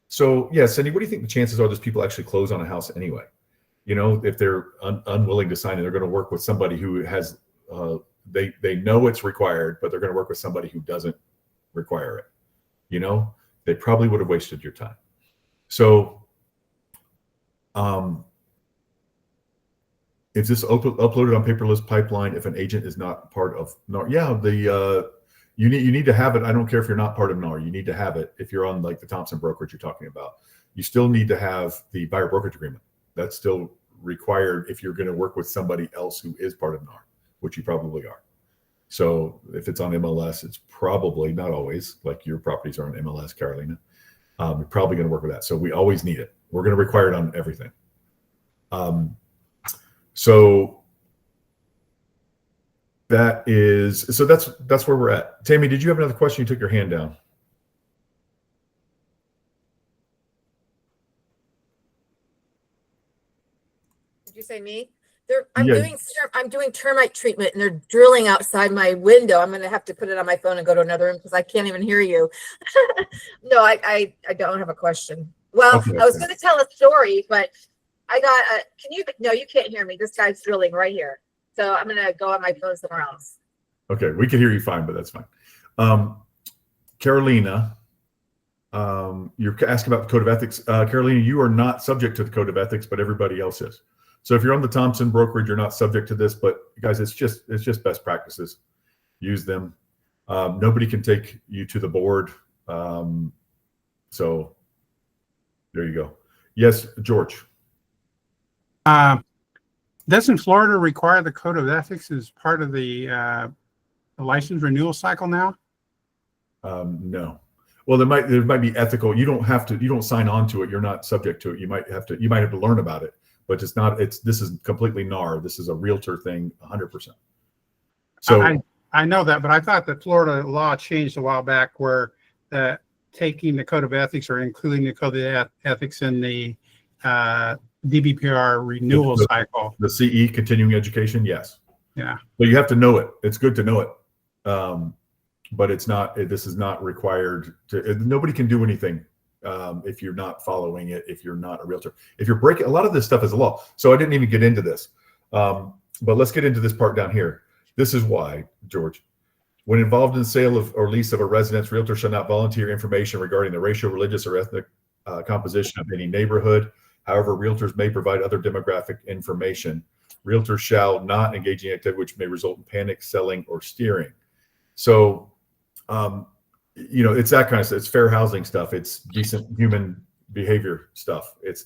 So yeah, Cindy, what do you think the chances are those people actually close on a house anyway? You know, if they're unwilling to sign it, they're going to work with somebody who has, they know it's required, but they're going to work with somebody who doesn't require it. You know, they probably would have wasted your time. So, is this uploaded on paperless pipeline if an agent is not part of NAR? Yeah, you need to have it. I don't care if you're not part of NAR. You need to have it if you're on like the Thompson brokerage you're talking about. You still need to have the buyer brokerage agreement. That's still required if you're going to work with somebody else who is part of NAR, which you probably are. So if it's on MLS, it's probably, not always, like your properties are on MLS, Carolina. You're probably going to work with that. So we always need it. We're going to require it on everything. So that's where we're at. Tammy, did you have another question? You took your hand down. Did you say me? I'm Yeah. doing termite treatment, and they're drilling outside my window. I'm going to have to put it on my phone and go to another room because I can't even hear you. No, I don't have a question. Well, Okay. I was going to tell a story, but I got no, you can't hear me. This guy's drilling right here. So I'm going to go on my phone somewhere else. Okay, we can hear you fine, but that's fine. Carolina, you're asking about the code of ethics. Carolina, you are not subject to the code of ethics, but everybody else is. So if you're on the Thompson brokerage, you're not subject to this, but guys, it's just best practices. Use them. Nobody can take you to the board. So there you go. Yes, George. Doesn't Florida require the code of ethics as part of the license renewal cycle now? No. Well, there might be ethical. You don't sign on to it. You're not subject to it. You might have to learn about it, but this is completely NAR. This is a realtor thing, 100%. So I know that, but I thought that Florida law changed a while back where taking the code of ethics or including the code of ethics in the DBPR renewal cycle. The CE, continuing education, yes. Yeah. But you have to know it. It's good to know it. But this is not required nobody can do anything if you're not following it, if you're not a realtor. If you're breaking, a lot of this stuff is a law. So I didn't even get into this. But let's get into this part down here. This is why, George. When involved in the sale of or lease of a residence, realtor shall not volunteer information regarding the racial, religious, or ethnic composition of any neighborhood. However, realtors may provide other demographic information. Realtors shall not engage in activity which may result in panic selling or steering. So, it's that kind of stuff. It's fair housing stuff. It's decent human behavior stuff. It is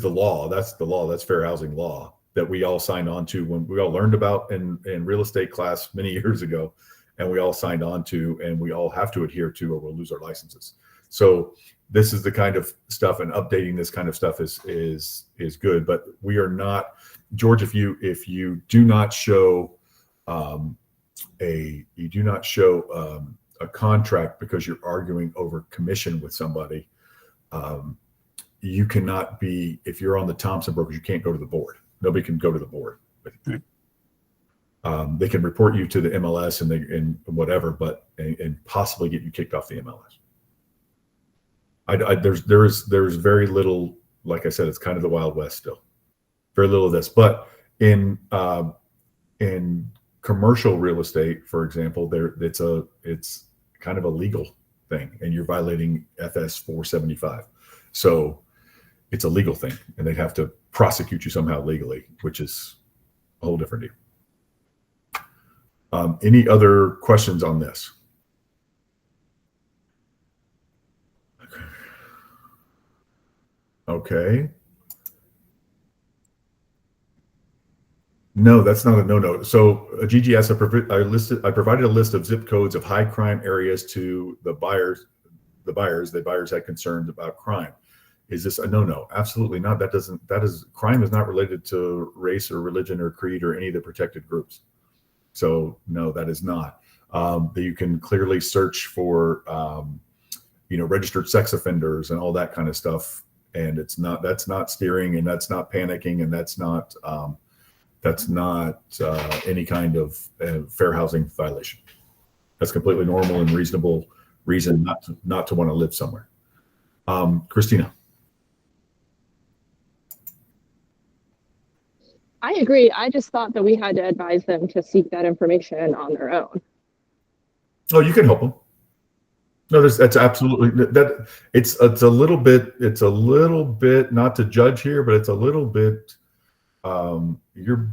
the law. That's the law. That's fair housing law that we all signed on to when we all learned about in real estate class many years ago, and we all signed on to, and we all have to adhere to, or we'll lose our licenses. So this is the kind of stuff, and updating this kind of stuff is good. But we are not, George. If you do not show a contract because you're arguing over commission with somebody, you cannot be. If you're on the Thompson brokerage, you can't go to the board. Nobody can go to the board. Right. They can report you to the MLS and whatever, but and possibly get you kicked off the MLS. There's very little, like I said, it's kind of the Wild West still. Very little of this, but in commercial real estate, for example, it's kind of a legal thing, and you're violating FS 475. So it's a legal thing, and they'd have to prosecute you somehow legally, which is a whole different deal. Any other questions on this? Okay. No, that's not a no-no. So GGS, I provided a list of zip codes of high crime areas to the buyers. The buyers had concerns about crime. Is this a no-no? Absolutely not. Crime is not related to race or religion or creed or any of the protected groups. So no, that is not. You can clearly search for, registered sex offenders and all that kind of stuff. And that's not steering, and that's not panicking, and that's not any kind of fair housing violation. That's completely normal and reasonable reason not to want to live somewhere. Christina. I agree. I just thought that we had to advise them to seek that information on their own. Oh, you can help them. No, that's absolutely that. It's a little bit not to judge here, but it's a little bit. You're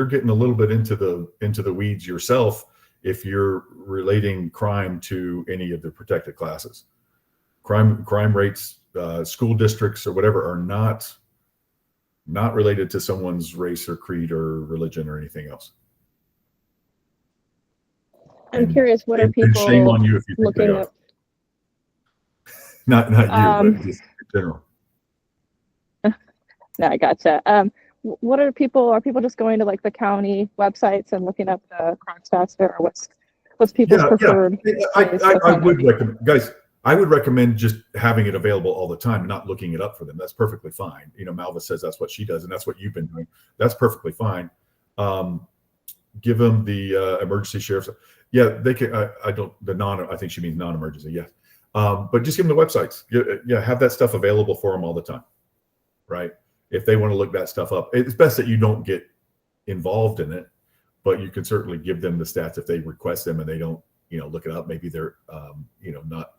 getting a little bit into the weeds yourself if you're relating crime to any of the protected classes. Crime rates, school districts, or whatever are not related to someone's race or creed or religion or anything else. I'm curious, what are people shame on you if you think looking they are. up? Not you, but just in general. No, I gotcha. What are people just going to like the county websites and looking up the crime stats there, or what's people's preferred? I would recommend, guys. I would recommend just having it available all the time and not looking it up for them. That's perfectly fine. Malva says that's what she does, and that's what you've been doing. That's perfectly fine. Give them the emergency sheriff's. Yeah, they can. I think she means non-emergency. Yeah, but just give them the websites. Yeah, have that stuff available for them all the time, right? If they want to look that stuff up, it's best that you don't get involved in it, but you can certainly give them the stats if they request them and they don't, look it up. Maybe they're, not.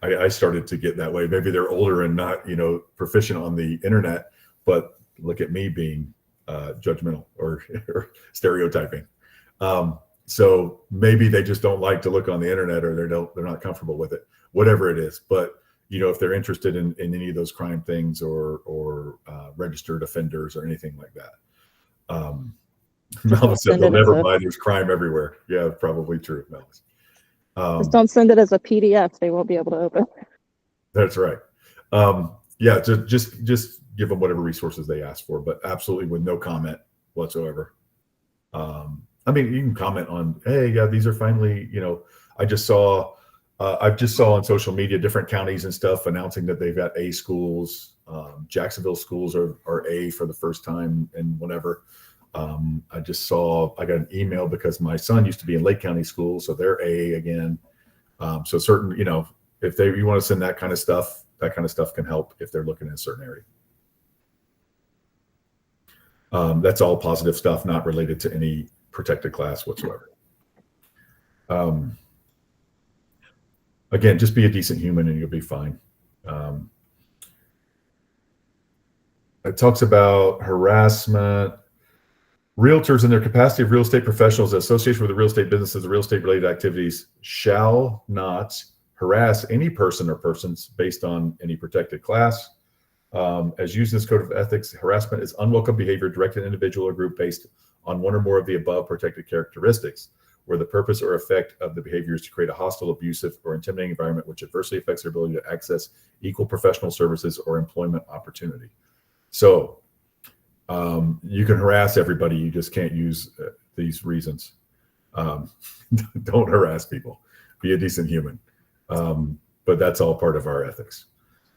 I started to get that way. Maybe they're older and not, proficient on the internet, but look at me being judgmental or stereotyping. So maybe they just don't like to look on the internet, or they're not comfortable with it, whatever it is. But if they're interested in any of those crime things or registered offenders or anything like that. Malice said they'll never buy. There's crime everywhere. Yeah, probably true, Malice. Just don't send it as a PDF. They won't be able to open. That's right. Yeah, just give them whatever resources they ask for, but absolutely with no comment whatsoever. I mean, you can comment on, hey, yeah, these are finally, I just saw on social media different counties and stuff announcing that they've got A schools. Jacksonville schools are A for the first time and whatever. I got an email because my son used to be in Lake County schools, so they're A again. So certain, if you want to send that kind of stuff can help if they're looking in a certain area. That's all positive stuff, not related to any protected class whatsoever. Again, just be a decent human and you'll be fine. It talks about harassment. Realtors in their capacity of real estate professionals, association with the real estate businesses, the real estate related activities shall not harass any person or persons based on any protected class. As used in this code of ethics, harassment is unwelcome behavior directed at an individual or group based on one or more of the above protected characteristics, where the purpose or effect of the behavior is to create a hostile, abusive, or intimidating environment which adversely affects their ability to access equal professional services or employment opportunity. So you can harass everybody, you just can't use these reasons. Don't harass people. Be a decent human. But that's all part of our ethics.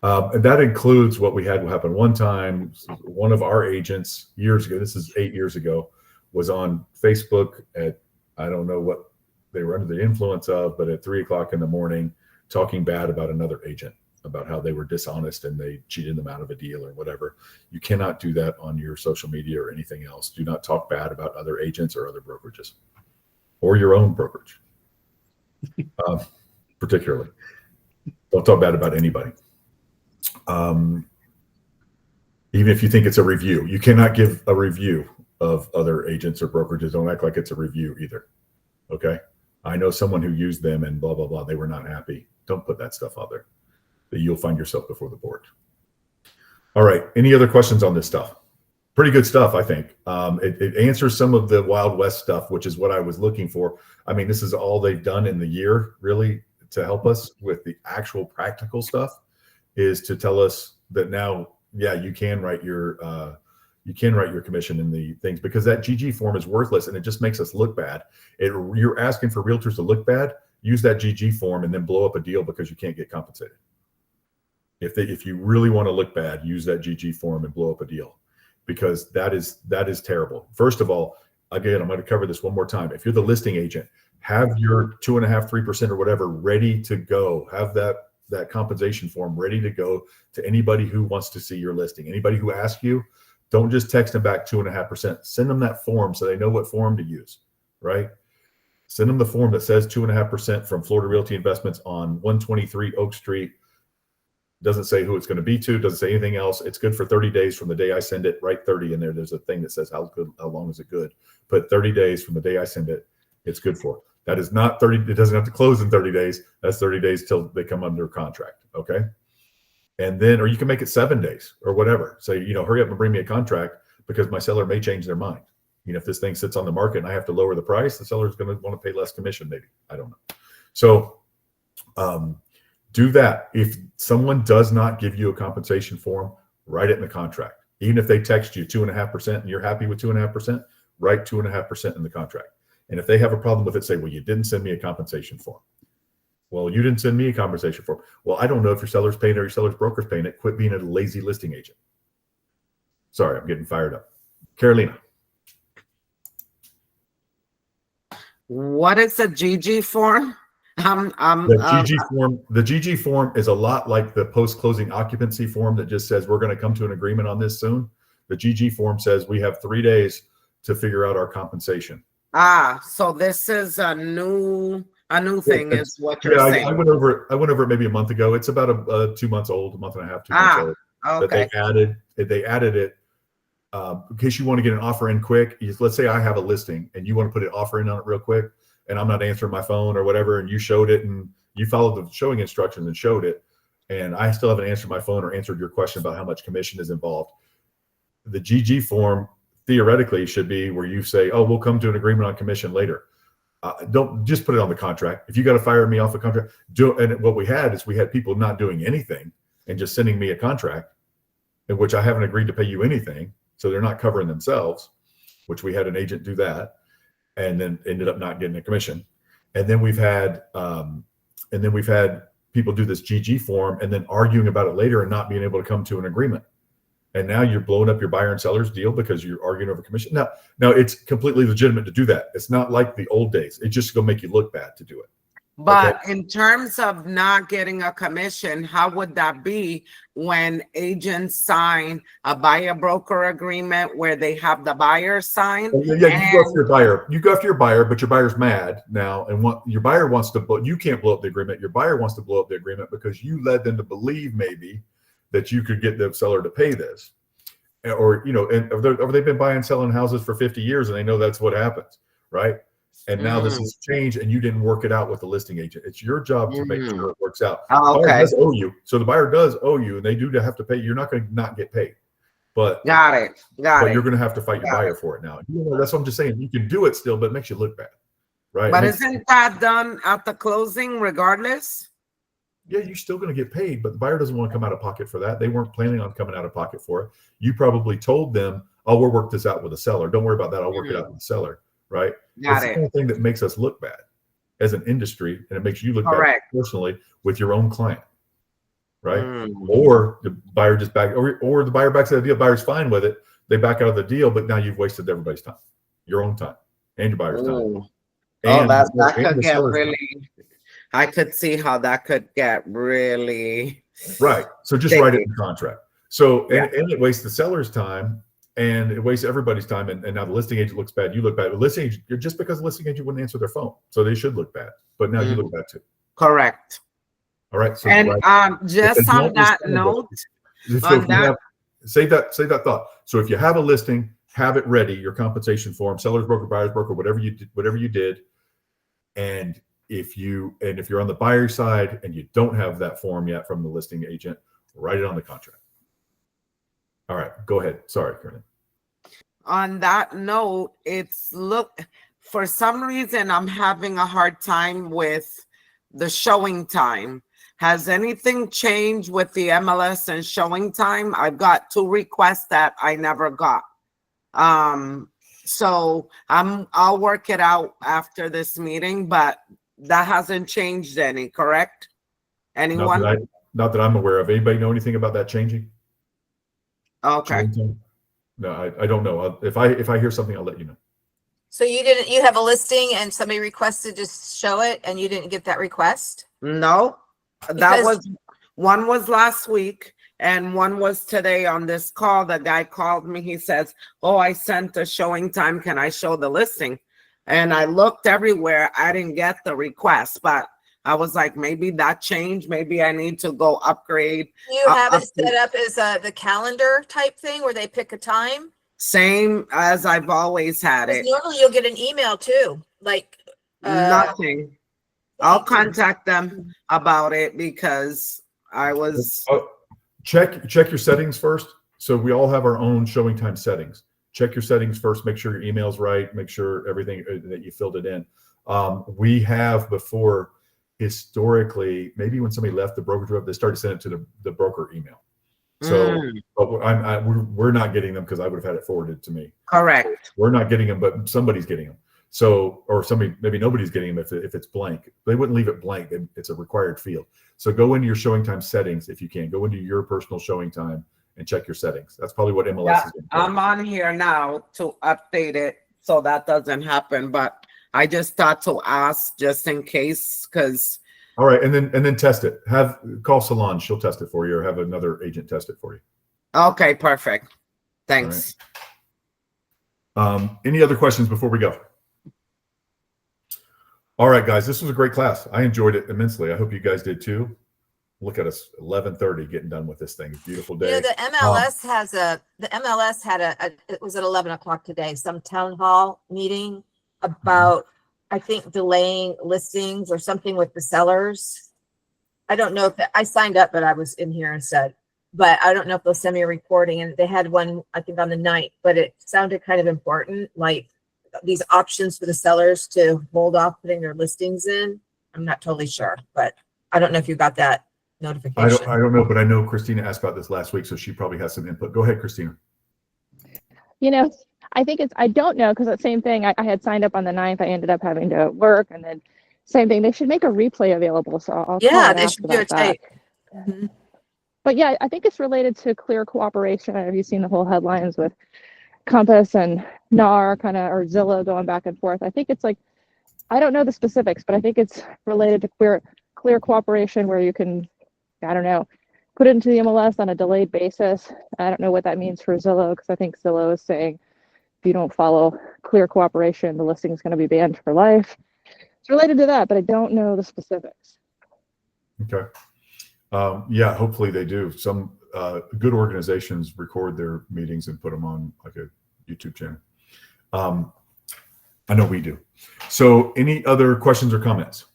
And that includes what we had happen one time. One of our agents years ago, this is 8 years ago, was on Facebook at, I don't know what they were under the influence of, but at 3 o'clock in the morning, talking bad about another agent, about how they were dishonest and they cheated them out of a deal or whatever. You cannot do that on your social media or anything else. Do not talk bad about other agents or other brokerages or your own brokerage, particularly. Don't talk bad about anybody. Even if you think it's a review, you cannot give a review of other agents or brokerages. Don't act like it's a review either. Okay. I know someone who used them and blah, blah, blah. They were not happy. Don't put that stuff out there. That you'll find yourself before the board. All right. Any other questions on this stuff? Pretty good stuff, I think. It answers some of the Wild West stuff, which is what I was looking for. I mean, this is all they've done in the year, really, to help us with the actual practical stuff, is to tell us that now, yeah, you can write your commission in the things, because that GG form is worthless and it just makes us look bad. You're asking for realtors to look bad. Use that GG form and then blow up a deal because you can't get compensated. If you really want to look bad, use that GG form and blow up a deal, because that is terrible. First of all, again, I'm going to cover this one more time. If you're the listing agent, have your 2.5%, 3% or whatever ready to go. Have that compensation form ready to go to anybody who wants to see your listing. Anybody who asks you, don't just text them back 2.5%. Send them that form so they know what form to use, right? Send them the form that says 2.5% from Florida Realty Investments on 123 Oak Street. Doesn't say who it's going to be to, doesn't say anything else. It's good for 30 days from the day I send it. Write 30 in there. There's a thing that says how long is it good. Put 30 days from the day I send it. It's good for. That is not 30. It doesn't have to close in 30 days. That's 30 days till they come under contract. Okay. And then, or you can make it 7 days or whatever. Say, hurry up and bring me a contract because my seller may change their mind. If this thing sits on the market and I have to lower the price, the seller is going to want to pay less commission, maybe. I don't know. So do that. If someone does not give you a compensation form, write it in the contract. Even if they text you 2.5% and you're happy with 2.5%, write 2.5% in the contract. And if they have a problem with it, say, well, you didn't send me a compensation form. Well, you didn't send me a compensation form. Well, I don't know if your seller's paying it or your seller's broker's paying it. Quit being a lazy listing agent. Sorry, I'm getting fired up. Carolina. What is the GG form? The GG form is a lot like the post-closing occupancy form that just says we're going to come to an agreement on this soon. The GG form says we have 3 days to figure out our compensation. Ah, so this is a new thing is what you're Yeah, I saying. went over it maybe a month ago. It's about a 2 months old, a month and a half, 2 months old. That Okay. they added it in case you want to get an offer in quick. Let's say I have a listing and you want to put an offer in on it real quick, and I'm not answering my phone or whatever, and you showed it and you followed the showing instructions and showed it, and I still haven't answered my phone or answered your question about how much commission is involved. The GG form theoretically should be where you say, oh, we'll come to an agreement on commission later. Don't just put it on the contract. If you got to fire me off a contract, and what we had people not doing anything and just sending me a contract in which I haven't agreed to pay you anything. So they're not covering themselves, which we had an agent do that and then ended up not getting a commission. And then we've had people do this GG form and then arguing about it later and not being able to come to an agreement. And now you're blowing up your buyer and seller's deal because you're arguing over commission. Now it's completely legitimate to do that. It's not like the old days. It's just going to make you look bad to do it. But in terms of not getting a commission, how would that be when agents sign a buyer broker agreement where they have the buyer sign? Yeah, you go after your buyer. You go after your buyer, but your buyer's mad now, and your buyer wants to. You can't blow up the agreement. Your buyer wants to blow up the agreement because you led them to believe maybe that you could get the seller to pay this, or or they've been buying and selling houses for 50 years and they know that's what happens, right? And now this has changed, and you didn't work it out with the listing agent. It's your job to make sure it works out. Oh, The buyer okay. does owe you, so the buyer does owe you, and they do have to pay. You're not going to not get paid, but Got it. but you're going to have to fight your buyer for it now. That's what I'm just saying. You can do it still, but it makes you look bad, right? But It makes- isn't that done at the closing regardless? yeah, you're still going to get paid, but the buyer doesn't want to come out of pocket for that. They weren't planning on coming out of pocket for it. You probably told them, "Oh, we'll work this out with the seller. Don't worry about that. I'll work it out with the seller." Right? Got It's the it. kind of thing that makes us look bad as an industry, and it makes you look Correct. bad personally with your own client, right? Mm. Or the buyer just or the buyer backs out of the deal. Buyer's fine with it. They back out of the deal, but now you've wasted everybody's time, your own time, and your buyer's time. Ooh. And that and could the get seller's time. really. I could see how that could get really. Right. So just Thank write it you. in the contract. So Yeah. and it wastes the seller's time and it wastes everybody's time. And now the listing agent looks bad. You look bad. The listing agent, just because the listing agent wouldn't answer their phone. So they should look bad. But now you look bad too. Correct. All right. So And right. just If on don't that respond, note, so if on you that- have- save that thought. So if you have a listing, have it ready, your compensation form, seller's broker, buyer's broker, whatever you did. And if you're on the buyer side and you don't have that form yet from the listing agent, write it on the contract. All right, go ahead. Sorry, Kernan. on that note, for some reason I'm having a hard time with the showing time. Has anything changed with the MLS and showing time? I've got 2 requests that I never got. So I'll work it out after this meeting, but that hasn't changed any, correct? Anyone? Not that I'm aware of. Anybody know anything about that changing? Okay. No, I don't know. If I hear something, I'll let you know. So you have a listing and somebody requested to show it and you didn't get that request? No, Because- one was last week and one was today on this call. The guy called me. He says, "Oh, I sent a showing time. Can I show the listing?" And I looked everywhere. I didn't get the request, but I was like, maybe that changed. Maybe I need to go upgrade. You have it set up as the calendar type thing where they pick a time? Same as I've always had 'Cause it. normally you'll get an email too, like, Nothing. I'll contact them about it because I was. Check your settings first. So we all have our own showing time settings. Check your settings first. Make sure your email's right. Make sure everything that you filled it in. We have before, historically, maybe when somebody left the brokerage web, they started sending it to the broker email. So but we're not getting them because I would have had it forwarded to me. Correct. We're not getting them, but somebody's getting them. So, or somebody, maybe nobody's getting them if it's blank. They wouldn't leave it blank. It's a required field. So go into your showing time settings if you can. Go into your personal showing time and check your settings. That's probably what MLS Yeah, is doing. I'm on here now to update it so that doesn't happen. But I just thought to ask just in case, because All right, and then test it. Call Solange. She'll test it for you, or have another agent test it for you. okay, perfect. Thanks. Any other questions before we go? All right, guys, this was a great class. I enjoyed it immensely. I hope you guys did too. Look at us, 11:30, getting done with this thing. Beautiful You day. know, the MLS had it was at 11 o'clock today, some town hall meeting about, I think, delaying listings or something with the sellers. I don't know if I signed up, but I was in here instead. But I don't know if they'll send me a recording. And they had one, I think, on the 9th, but it sounded kind of important, like these options for the sellers to hold off putting their listings in. I'm not totally sure, but I don't know if you got that notification. I don't know, but I know Christina asked about this last week, so she probably has some input. Go ahead, Christina. You know, I think I don't know, because that same thing, I had signed up on the 9th. I ended up having to work, and then same thing. They should make a replay available. So I'll call Yeah, and they ask should do a about that. tape. Mhm. But yeah, I think it's related to clear cooperation. Have you seen the whole headlines with Compass and NAR kind of, or Zillow going back and forth? I think it's like, I don't know the specifics, but I think it's related to clear cooperation where you can, I don't know, put it into the MLS on a delayed basis. I don't know what that means for Zillow, because I think Zillow is saying if you don't follow clear cooperation, the listing is going to be banned for life. It's related to that, but I don't know the specifics. Okay. Yeah, hopefully they do. Some good organizations record their meetings and put them on like a YouTube channel. I know we do. So any other questions or comments?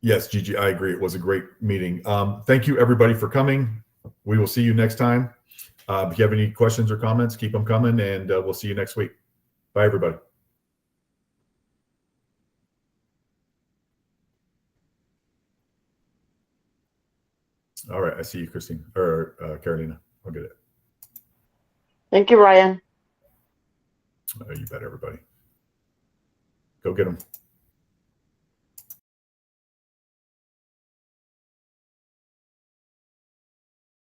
Yes, Gigi, I agree. It was a great meeting. Thank you everybody for coming. We will see you next time. If you have any questions or comments, keep them coming, and we'll see you next week. Bye, everybody. All right, I see you, Christine, or Carolina. I'll get it. Thank you, Ryan. You bet, everybody. Go get them.